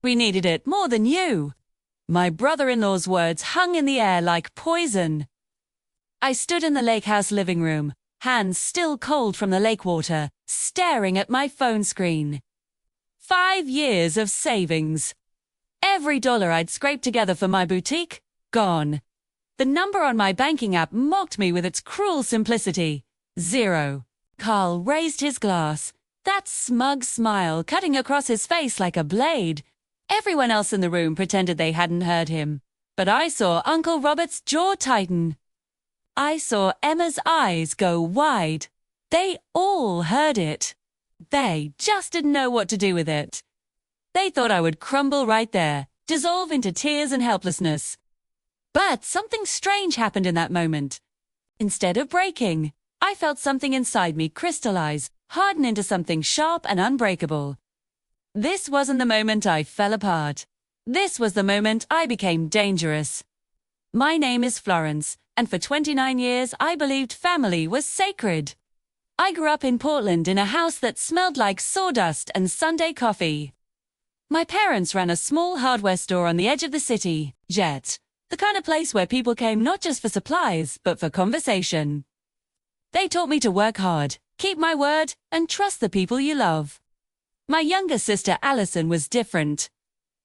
We needed it more than you. My brother-in-law's words hung in the air like poison. I stood in the lakehouse living room, hands still cold from the lake water, staring at my phone screen. 5 years of savings. Every dollar I'd scraped together for my boutique, gone. The number on my banking app mocked me with its cruel simplicity. 0. Carl raised his glass, that smug smile cutting across his face like a blade. Everyone else in the room pretended they hadn't heard him. But I saw Uncle Robert's jaw tighten. I saw Emma's eyes go wide. They all heard it. They just didn't know what to do with it. They thought I would crumble right there, dissolve into tears and helplessness. But something strange happened in that moment. Instead of breaking, I felt something inside me crystallize, harden into something sharp and unbreakable. This wasn't the moment I fell apart. This was the moment I became dangerous. My name is Florence, and for 29 years I believed family was sacred. I grew up in Portland in a house that smelled like sawdust and Sunday coffee. My parents ran a small hardware store on the edge of the city, Jet, the kind of place where people came not just for supplies, but for conversation. They taught me to work hard, keep my word, and trust the people you love. My younger sister Allison was different.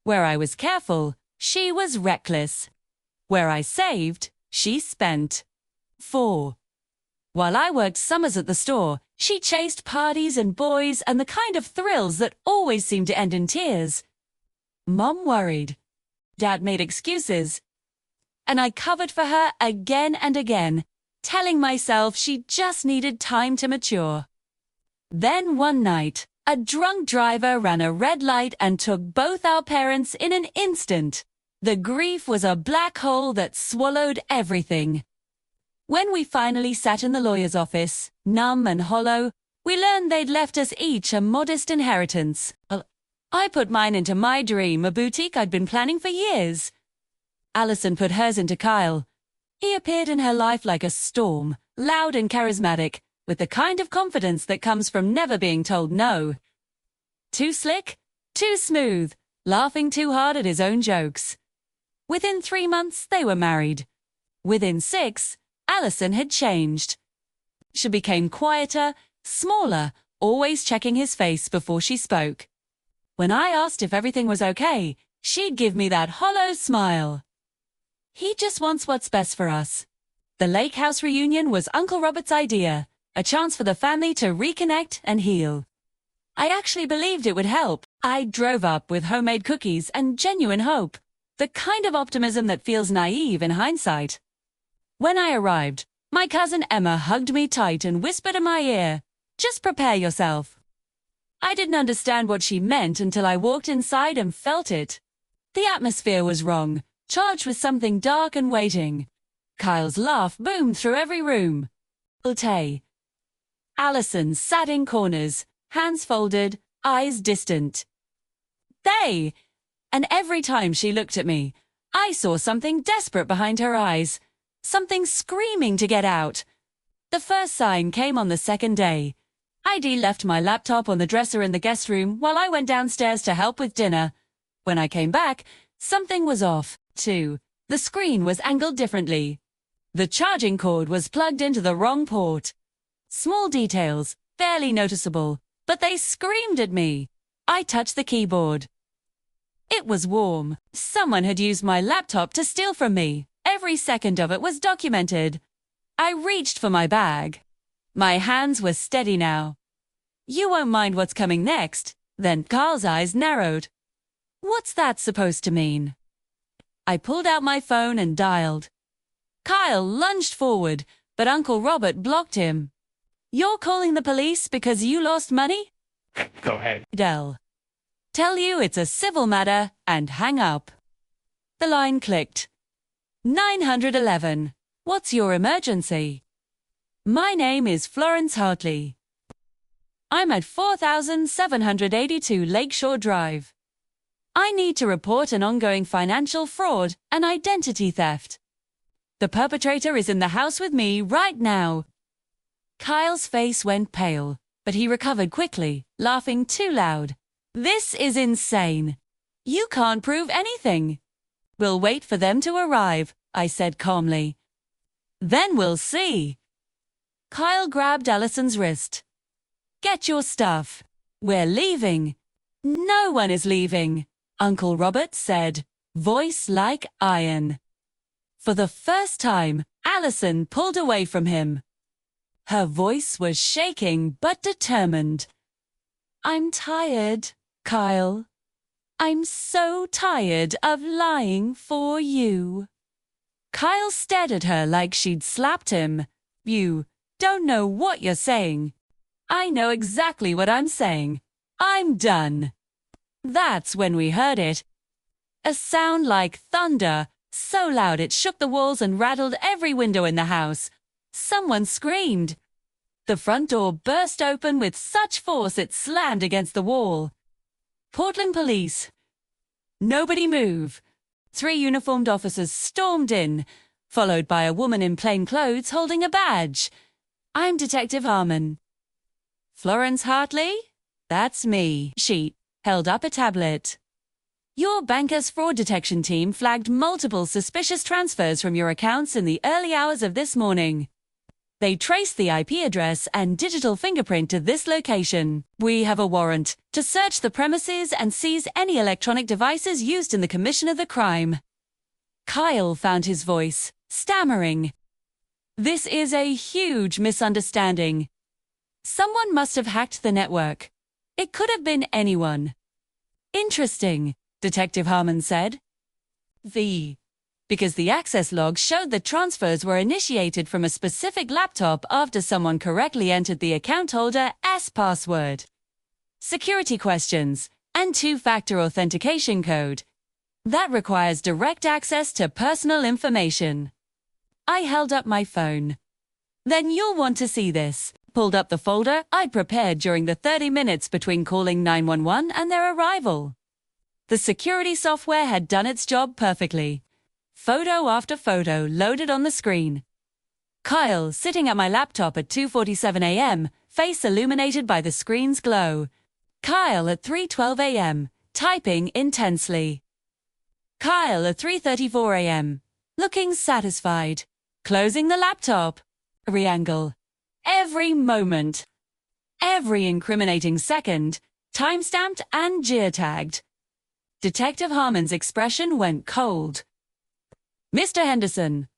Where I was careful, she was reckless. Where I saved, she spent. 4. While I worked summers at the store, she chased parties and boys and the kind of thrills that always seemed to end in tears. Mom worried. Dad made excuses. And I covered for her again and again, telling myself she just needed time to mature. Then one night, a drunk driver ran a red light and took both our parents in an instant. The grief was a black hole that swallowed everything. When we finally sat in the lawyer's office, numb and hollow, we learned they'd left us each a modest inheritance. I put mine into my dream, a boutique I'd been planning for years. Allison put hers into Kyle. He appeared in her life like a storm, loud and charismatic, with the kind of confidence that comes from never being told no. Too slick, too smooth, laughing too hard at his own jokes. Within 3 months, they were married. Within 6, Allison had changed. She became quieter, smaller, always checking his face before she spoke. When I asked if everything was okay, she'd give me that hollow smile. He just wants what's best for us. The Lakehouse reunion was Uncle Robert's idea, a chance for the family to reconnect and heal. I actually believed it would help. I drove up with homemade cookies and genuine hope, the kind of optimism that feels naive in hindsight. When I arrived, my cousin Emma hugged me tight and whispered in my ear, "Just prepare yourself." I didn't understand what she meant until I walked inside and felt it. The atmosphere was wrong, charged with something dark and waiting. Kyle's laugh boomed through every room. Tay. Allison sat in corners, hands folded, eyes distant. They! And every time she looked at me, I saw something desperate behind her eyes, something screaming to get out. The first sign came on the second day. ID left my laptop on the dresser in the guest room while I went downstairs to help with dinner. When I came back, something was off, too. The screen was angled differently. The charging cord was plugged into the wrong port. Small details, barely noticeable, but they screamed at me. I touched the keyboard. It was warm. Someone had used my laptop to steal from me. Every second of it was documented. I reached for my bag. My hands were steady now. "You won't mind what's coming next." Then Carl's eyes narrowed. "What's that supposed to mean?" I pulled out my phone and dialed. Kyle lunged forward, but Uncle Robert blocked him. "You're calling the police because you lost money?" Go ahead. Dell. "Tell you it's a civil matter and hang up." The line clicked. 911. What's your emergency? My name is Florence Hartley. I'm at 4782 Lakeshore Drive. I need to report an ongoing financial fraud and identity theft. The perpetrator is in the house with me right now. Kyle's face went pale, but he recovered quickly, laughing too loud. "This is insane." You can't prove anything. We'll wait for them to arrive, I said calmly. Then we'll see. Kyle grabbed Allison's wrist. Get your stuff. We're leaving. No one is leaving, Uncle Robert said, voice like iron. For the first time, Allison pulled away from him. Her voice was shaking but determined. I'm tired, Kyle. I'm so tired of lying for you. Kyle stared at her like she'd slapped him. You don't know what you're saying. I know exactly what I'm saying. I'm done. That's when we heard it. A sound like thunder, so loud it shook the walls and rattled every window in the house. Someone screamed. The front door burst open with such force it slammed against the wall. Portland police. Nobody move. 3 uniformed officers stormed in, followed by a woman in plain clothes holding a badge. I'm Detective Harmon. Florence Hartley? That's me. She held up a tablet. Your banker's fraud detection team flagged multiple suspicious transfers from your accounts in the early hours of this morning. They traced the IP address and digital fingerprint to this location. We have a warrant to search the premises and seize any electronic devices used in the commission of the crime. Kyle found his voice, stammering. This is a huge misunderstanding. Someone must have hacked the network. It could have been anyone. Interesting, Detective Harmon said. Because the access logs showed that transfers were initiated from a specific laptop after someone correctly entered the account holder's password. Security questions and 2-factor authentication code. That requires direct access to personal information. I held up my phone. Then you'll want to see this. Pulled up the folder I'd prepared during the 30 minutes between calling 911 and their arrival. The security software had done its job perfectly. Photo after photo loaded on the screen. Kyle sitting at my laptop at 2:47 a.m., face illuminated by the screen's glow. Kyle at 3:12 a.m., typing intensely. Kyle at 3:34 a.m., looking satisfied. Closing the laptop. Reangle. Every moment. Every incriminating second, timestamped and geotagged. Detective Harmon's expression went cold. Mr. Henderson,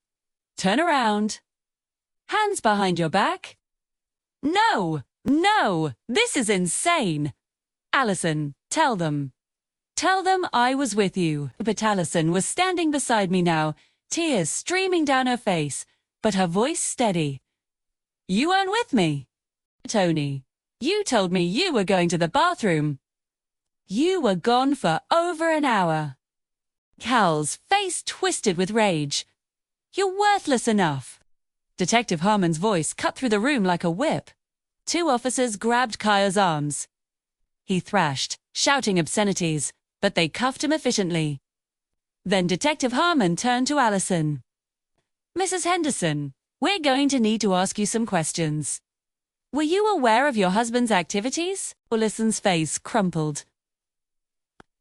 turn around. Hands behind your back. No, this is insane. Allison, tell them. Tell them I was with you. But Allison was standing beside me now, tears streaming down her face, but her voice steady. You weren't with me. Tony, you told me you were going to the bathroom. You were gone for over an hour. Cal's face twisted with rage. You're worthless enough. Detective Harmon's voice cut through the room like a whip. 2 officers grabbed Kyle's arms. He thrashed, shouting obscenities, but they cuffed him efficiently. Then Detective Harmon turned to Allison. Mrs. Henderson, we're going to need to ask you some questions. Were you aware of your husband's activities? Allison's face crumpled.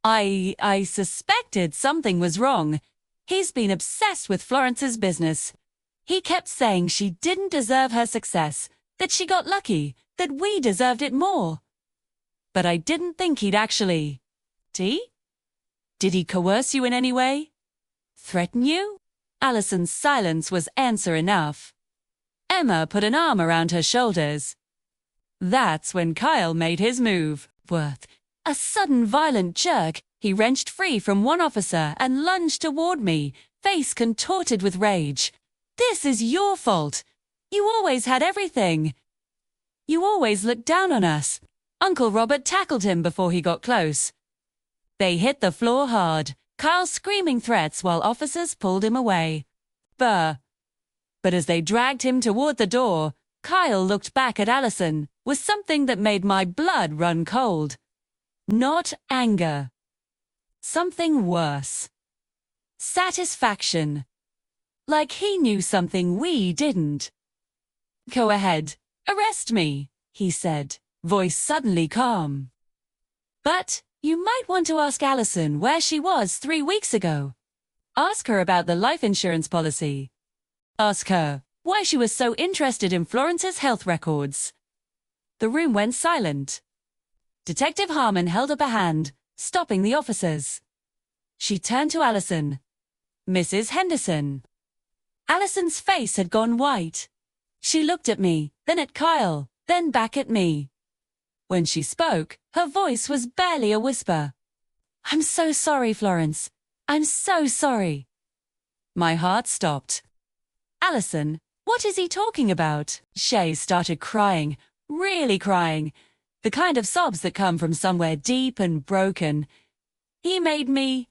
I suspected something was wrong. He's been obsessed with Florence's business. He kept saying she didn't deserve her success, that she got lucky, that we deserved it more. But I didn't think he'd actually. Did he coerce you in any way? Threaten you? Allison's silence was answer enough. Emma put an arm around her shoulders. That's when Kyle made his move. With a sudden violent jerk, he wrenched free from one officer and lunged toward me, face contorted with rage. This is your fault. You always had everything. You always looked down on us. Uncle Robert tackled him before he got close. They hit the floor hard, Kyle screaming threats while officers pulled him away. But as they dragged him toward the door, Kyle looked back at Allison with something that made my blood run cold. Not anger. Something worse. Satisfaction. Like he knew something we didn't. Go ahead, arrest me, he said, voice suddenly calm. But You might want to ask Allison where she was 3 weeks ago. Ask her about the life insurance policy. Ask her why she was so interested in Florence's health records. The room went silent. Detective Harmon held up a hand, stopping the officers. She turned to Allison. Mrs. Henderson. Allison's face had gone white. She looked at me, then at Kyle, then back at me. When she spoke, her voice was barely a whisper. I'm so sorry, Florence. I'm so sorry. My heart stopped. Allison, what is he talking about? Shay started crying, really crying, the kind of sobs that come from somewhere deep and broken. He made me...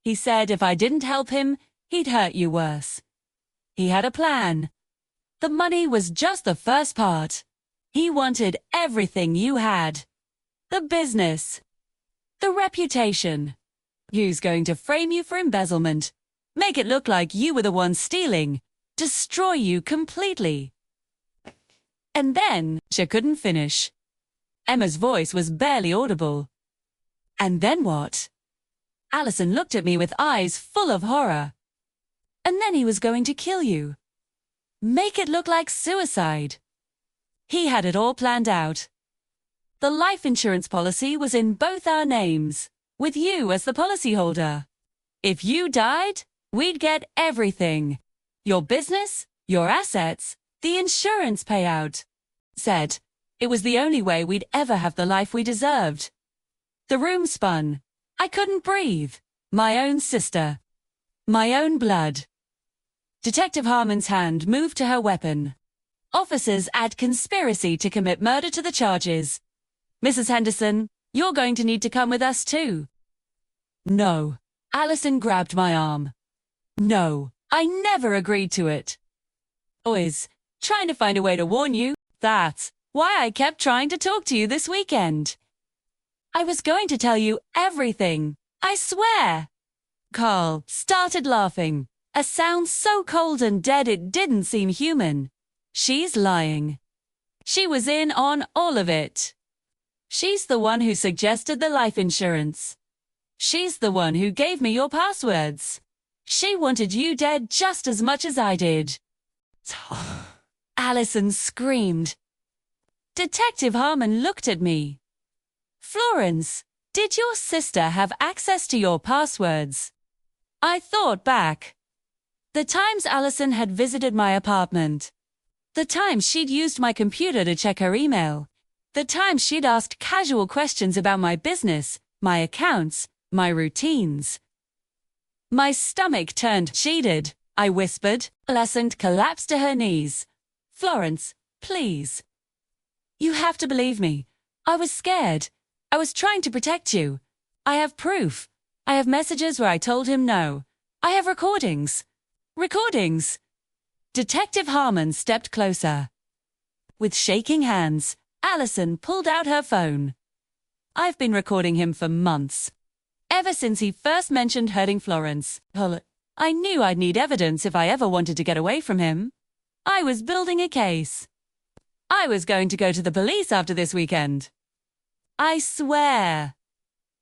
He said if I didn't help him, he'd hurt you worse. He had a plan. The money was just the first part. He wanted everything you had. The business. The reputation. He was going to frame you for embezzlement, make it look like you were the one stealing, destroy you completely. And then, she couldn't finish. Emma's voice was barely audible. And then what? Allison looked at me with eyes full of horror. And then he was going to kill you. Make it look like suicide. He had it all planned out. The life insurance policy was in both our names, with you as the policyholder. If you died, we'd get everything. Your business, your assets, the insurance payout. Said, it was the only way we'd ever have the life we deserved. The room spun. I couldn't breathe. My own sister. My own blood. Detective Harmon's hand moved to her weapon. Officers add conspiracy to commit murder to the charges. Mrs. Henderson, you're going to need to come with us too. No. Allison grabbed my arm. No, I never agreed to it. Always trying to find a way to warn you. That's why I kept trying to talk to you this weekend. I was going to tell you everything. I swear. Carl started laughing, a sound so cold and dead it didn't seem human. She's lying. She was in on all of it. She's the one who suggested the life insurance. She's the one who gave me your passwords. She wanted you dead just as much as I did. Allison screamed. Detective Harmon looked at me. Florence, did your sister have access to your passwords? I thought back. The times Allison had visited my apartment. The times she'd used my computer to check her email. The times she'd asked casual questions about my business, my accounts, my routines. My stomach turned. She did, I whispered. Allison collapsed to her knees. Florence, please. You have to believe me. I was scared. I was trying to protect you. I have proof. I have messages where I told him no. I have recordings. Recordings. Detective Harmon stepped closer. With shaking hands, Allison pulled out her phone. I've been recording him for months. Ever since he first mentioned hurting Florence. I knew I'd need evidence if I ever wanted to get away from him. I was building a case. I was going to go to the police after this weekend. I swear.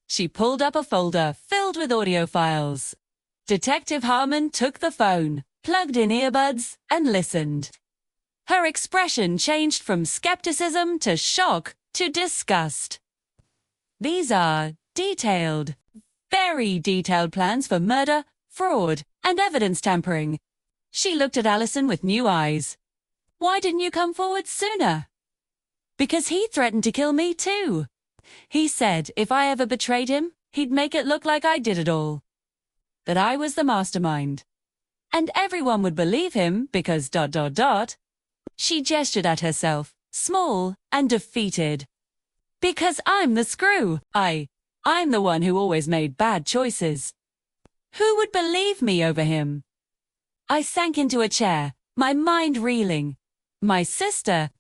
She pulled up a folder filled with audio files. Detective Harmon took the phone, plugged in earbuds, and listened. Her expression changed from skepticism to shock to disgust. These are detailed, very detailed plans for murder, fraud, and evidence tampering. She looked at Allison with new eyes. Why didn't you come forward sooner? Because he threatened to kill me too. He said if I ever betrayed him, he'd make it look like I did it all. That I was the mastermind. And everyone would believe him because ... She gestured at herself, small and defeated. Because I'm the screw. I'm the one who always made bad choices. Who would believe me over him? I sank into a chair, my mind reeling. My sister,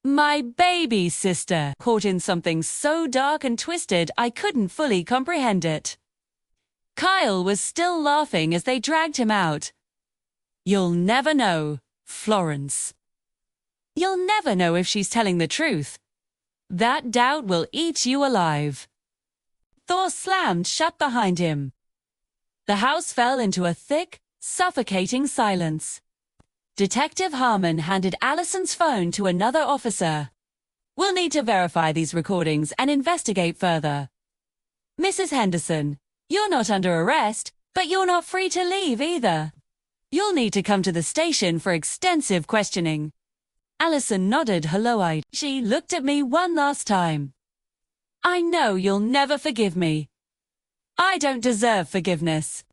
my baby sister, caught in something so dark and twisted I couldn't fully comprehend it. Kyle was still laughing as they dragged him out. You'll never know, Florence. You'll never know if she's telling the truth. That doubt will eat you alive. Door slammed shut behind him. The house fell into a thick, suffocating silence. Detective Harmon handed Allison's phone to another officer. We'll need to verify these recordings and investigate further. Mrs. Henderson, you're not under arrest, but you're not free to leave either. You'll need to come to the station for extensive questioning. Allison nodded hello-eyed. She looked at me one last time. I know you'll never forgive me. I don't deserve forgiveness.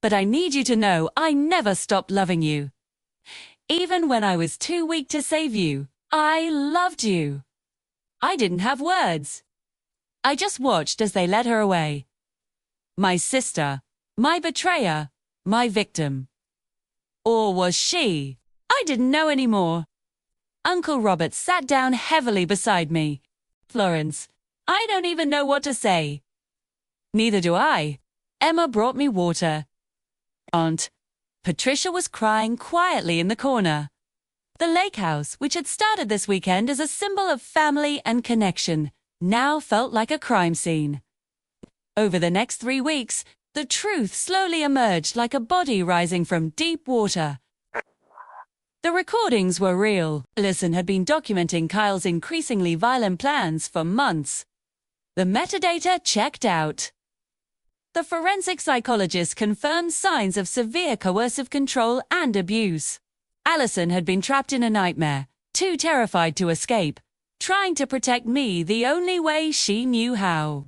But I need you to know I never stopped loving you. Even when I was too weak to save you, I loved you. I didn't have words. I just watched as they led her away. My sister, my betrayer, my victim. Or was she? I didn't know anymore. Uncle Robert sat down heavily beside me. Florence, I don't even know what to say. Neither do I. Emma brought me water. Aunt Patricia was crying quietly in the corner. The lakehouse, which had started this weekend as a symbol of family and connection, now felt like a crime scene. Over the next 3 weeks, the truth slowly emerged like a body rising from deep water. The recordings were real. Allison had been documenting Kyle's increasingly violent plans for months. The metadata checked out. The forensic psychologist confirmed signs of severe coercive control and abuse. Allison had been trapped in a nightmare, too terrified to escape, trying to protect me the only way she knew how.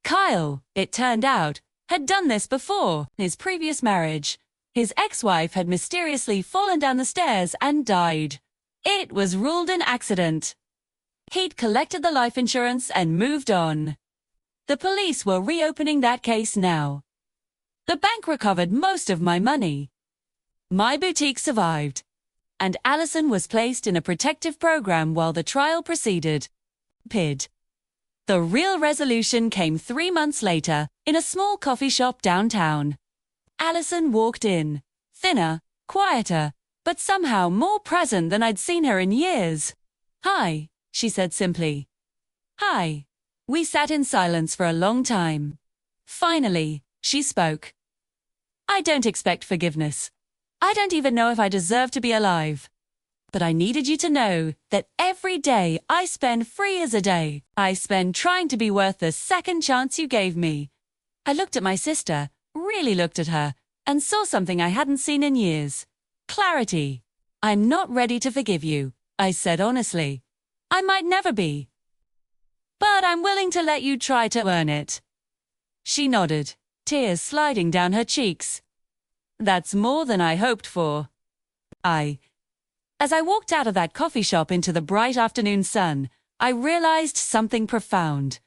Kyle, it turned out, had done this before. His previous marriage, his ex-wife had mysteriously fallen down the stairs and died. It was ruled an accident. He'd collected the life insurance and moved on. The police were reopening that case now. The bank recovered most of my money. My boutique survived, and Allison was placed in a protective program while the trial proceeded. PID. The real resolution came 3 months later, in a small coffee shop downtown. Allison walked in, thinner, quieter, but somehow more present than I'd seen her in years. Hi, she said simply. Hi. We sat in silence for a long time. Finally, she spoke. I don't expect forgiveness. I don't even know if I deserve to be alive. But I needed you to know that every day I spend free as a day. I spend trying to be worth the second chance you gave me. I looked at my sister, really looked at her, and saw something I hadn't seen in years. Clarity. I'm not ready to forgive you, I said honestly. I might never be. But I'm willing to let you try to earn it. She nodded, tears sliding down her cheeks. That's more than I hoped for. As I walked out of that coffee shop into the bright afternoon sun, I realized something profound.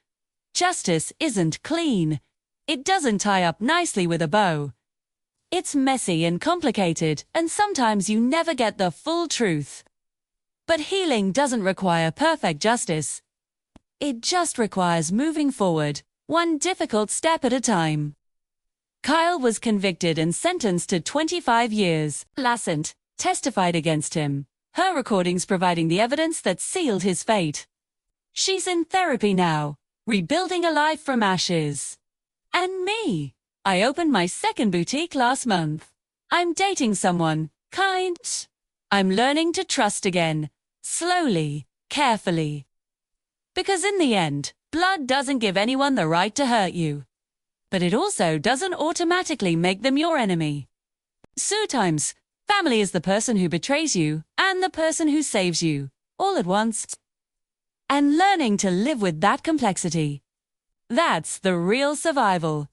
Justice isn't clean. It doesn't tie up nicely with a bow. It's messy and complicated, and sometimes you never get the full truth. But healing doesn't require perfect justice. It just requires moving forward, one difficult step at a time. Kyle was convicted and sentenced to 25 years. Lassant testified against him, her recordings providing the evidence that sealed his fate. She's in therapy now, rebuilding a life from ashes. And me. I opened my second boutique last month. I'm dating someone, kind. I'm learning to trust again, slowly, carefully. Because in the end, blood doesn't give anyone the right to hurt you. But it also doesn't automatically make them your enemy. Sometimes, family is the person who betrays you and the person who saves you, all at once. And learning to live with that complexity. That's the real survival.